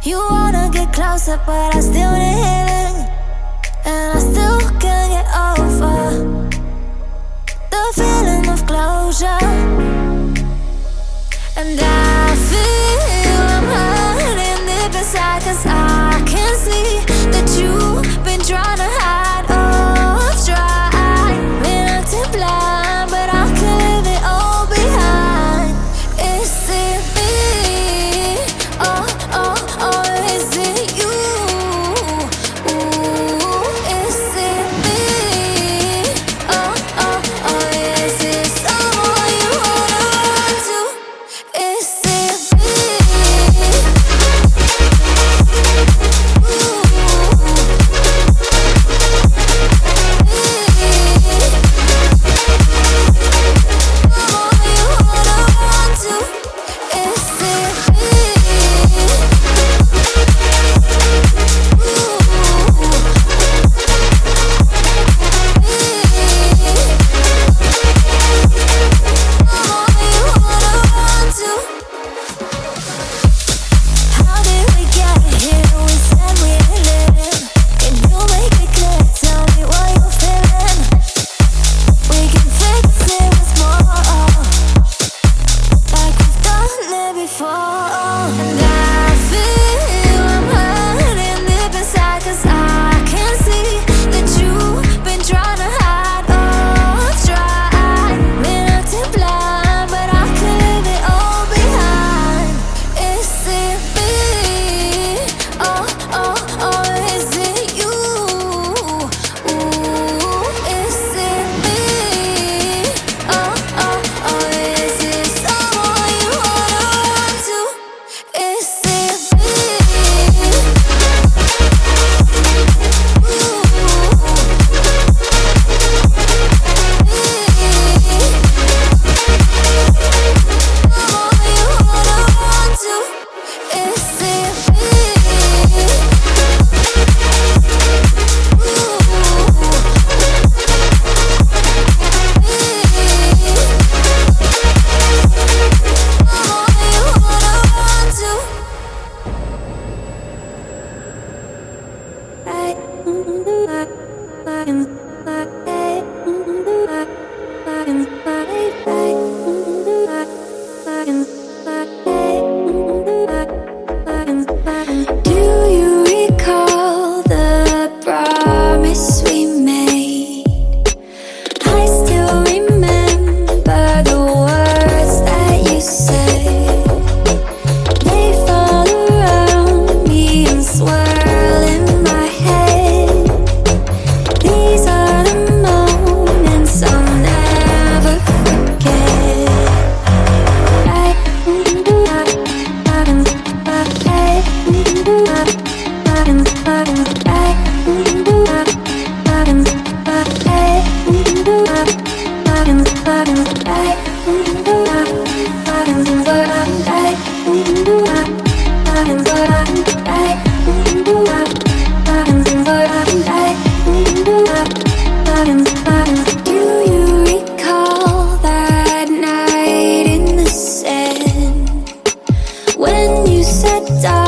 You wanna get closer, but I still need healing, and I still can't get over the feeling of closure. And I feel I'm hurting deep inside, 'cause I can see that you've been trying to hide. Oh, I've tried, been acting blind, but I can leave it all behind. Is it me? Oh, oh, oh, is it you? Ooh. And I feel I'm hurting deep inside, 'cause I can see that you've been trying to hide. Oh, I've tried, been acting blind, but I can leave it all behind. Is it me? Oh, oh, oh, is it you? Ooh, is it me? Oh, oh, oh, is it someone you wanna run to? Is it me? Do you recall the promise we made? I still remember the words that you said. They fall around me and swirl in my head. These are the moments I'll never forget. Do you recall that night in the sand when you said die?